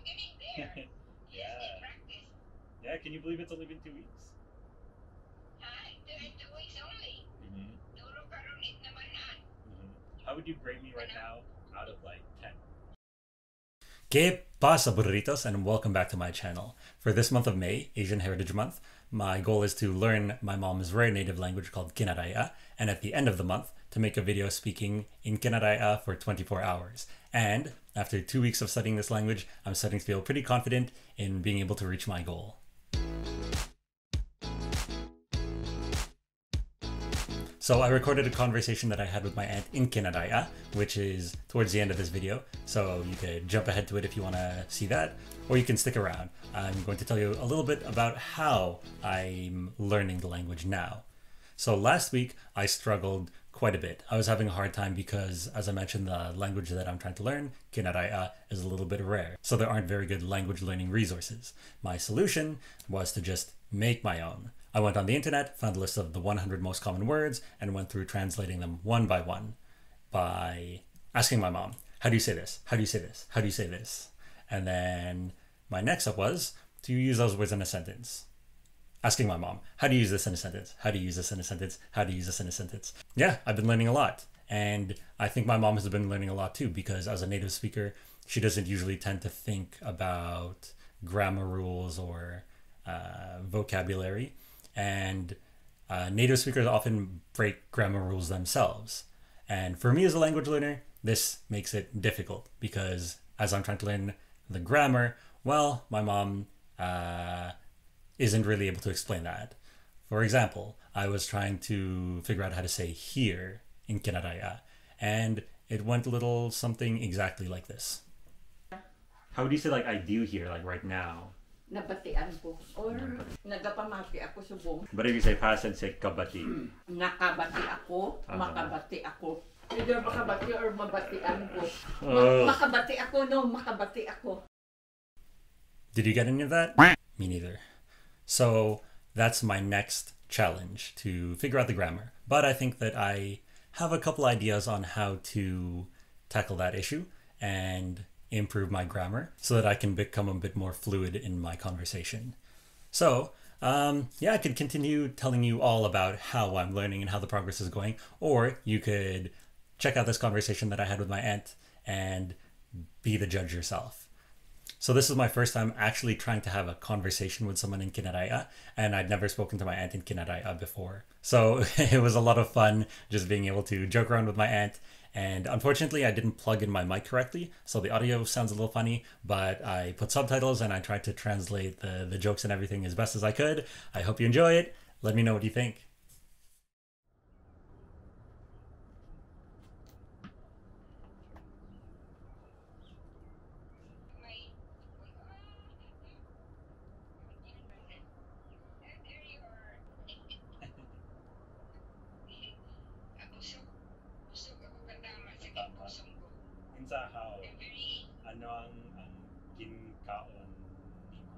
getting there. Yes, Yeah. they practice. Yeah, can you believe it's only been 2 weeks? Hi, 2 weeks only. Mm-hmm. Duro karunit naman an. Mm-hmm. How would you grade me right Ano? now out of like 10? ¿Qué pasa, burritos? And welcome back to my channel. For this month of May, Asian Heritage Month, my goal is to learn my mom's rare native language called Kinaray-a, and at the end of the month, to make a video speaking in Kinaray-a for 24 hours. And after 2 weeks of studying this language, I'm starting to feel pretty confident in being able to reach my goal. So I recorded a conversation that I had with my aunt in Kinaray-a, which is towards the end of this video. So you could jump ahead to it if you want to see that, or you can stick around. I'm going to tell you a little bit about how I'm learning the language now. So last week I struggled quite a bit. I was having a hard time because, as I mentioned, the language that I'm trying to learn, Kinaray-a, is a little bit rare. So there aren't very good language learning resources. My solution was to just make my own. I went on the internet, found a list of the 100 most common words, and went through translating them one by asking my mom, how do you say this? How do you say this? How do you say this? And then my next step was to use those words in a sentence. Asking my mom, how do you use this in a sentence? How do you use this in a sentence? How do you use this in a sentence? Yeah, I've been learning a lot. And I think my mom has been learning a lot too, because as a native speaker, she doesn't usually tend to think about grammar rules or vocabulary. And native speakers often break grammar rules themselves. And for me as a language learner, this makes it difficult because as I'm trying to learn the grammar, well, my mom isn't really able to explain that. For example, I was trying to figure out how to say here in Kinaray-a, and it went a little something exactly like this. How would you say like I do here, like right now? Nabatian ko. Or nagapamati ako subong. But if you say past and say kabati. Nakabati ako, makabati ako. Either makabati or mabatian ko. Oh. Makabati ako, no, makabati ako. Did you get any of that? Me neither. So that's my next challenge, to figure out the grammar. But I think that I have a couple ideas on how to tackle that issue and improve my grammar so that I can become a bit more fluid in my conversation. So yeah, I could continue telling you all about how I'm learning and how the progress is going, or you could check out this conversation that I had with my aunt and be the judge yourself. So this is my first time actually trying to have a conversation with someone in Kinaray-a, and I'd never spoken to my aunt in Kinaray-a before. So it was a lot of fun just being able to joke around with my aunt. And unfortunately, I didn't plug in my mic correctly, so the audio sounds a little funny, but I put subtitles and I tried to translate the jokes and everything as best as I could. I hope you enjoy it. Let me know what you think. May, there you are. Busog. Busog ako katama sa pusong ko. Insa how? I'm very, Ano ang ginkaon nimo?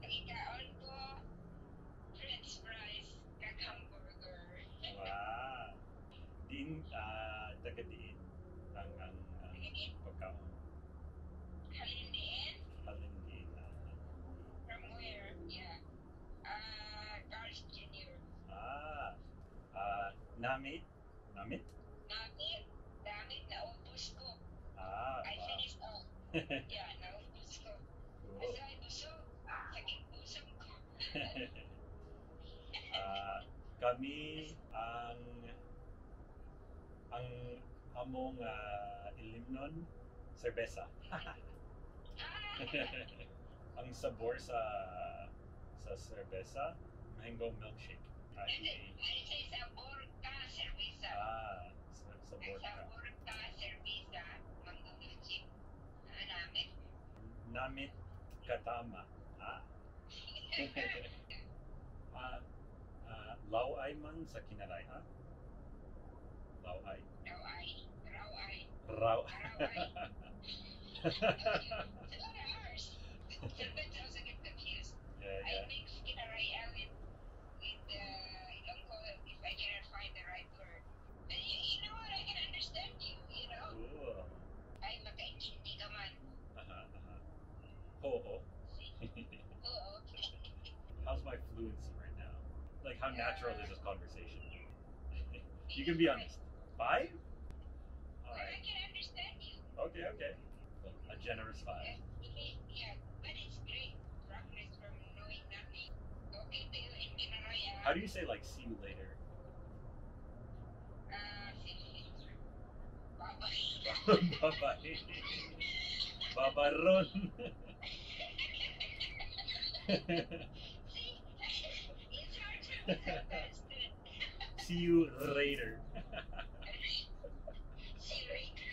ikaon ko, french fries, kag hamburger. Wow. Din taga diin ang Ganyan, pagkaon. halindiin. Halin diin. From where? Yeah. Carl's Jr. Ah, namit? Namit? Namit. Damit na ubos ko. Ah, I wow. finished all. Yeah, naubos ko. Cool. Kasi ay busog. Sakit pusong ko. Kami ang among ilimnon serbesa. Ah, Ang sabor sa serbesa, mango milkshake. ay say sabor ka, servisa. Sabor Ay ka. sabor ka, servisa. Mango milkshake. Namit. Namit katama. Laway man sa Kinaray-a. Laway. Raway. Raway. Raw. Raway. It's a lot of R's. Sometimes I also get confused. Yeah, I yeah. mix Kinaray-a with Ilonggo if I cannot find the right word. But you know what? I can understand you, you know? Cool. Ay, makaintindi ka man. Ho. Oo. Oo. How's my fluency right now? Like, how natural is this conversation? You can be honest. 5? I Alright. can understand you. Okay, okay. Well, a generous 5. Yeah, but it's great progress from knowing nothing. Okay to you in Kinaray-a. How do you say, like, see you later? Bye-bye. Bye-bye. Babaron. See? It's hard to misunderstand. See you later. See you later.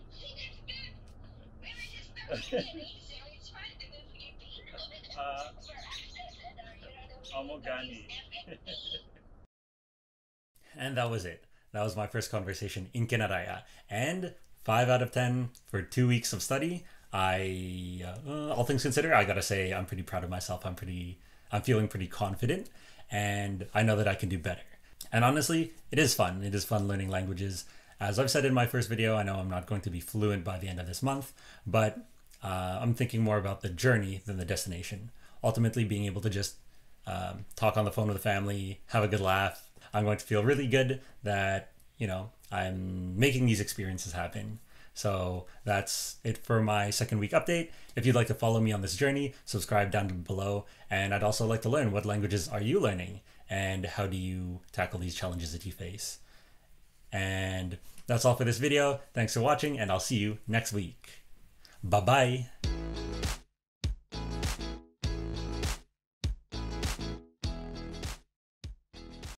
See, that's good. We were just talking in so it's fun to do Filipino. For access and the Amogani. FNP. And that was it. That was my first conversation in Kinaray-a. And 5 out of 10 for 2 weeks of study. All things considered, I gotta say I'm pretty proud of myself. I'm feeling pretty confident, and I know that I can do better. And honestly, it is fun. It is fun learning languages. As I've said in my first video, I know I'm not going to be fluent by the end of this month, but I'm thinking more about the journey than the destination. Ultimately, being able to just talk on the phone with the family, have a good laugh. I'm going to feel really good that, I'm making these experiences happen. So that's it for my second week update. If you'd like to follow me on this journey, subscribe down below. And I'd also like to learn, what languages are you learning? And how do you tackle these challenges that you face? And that's all for this video. Thanks for watching, and I'll see you next week. Bye-bye.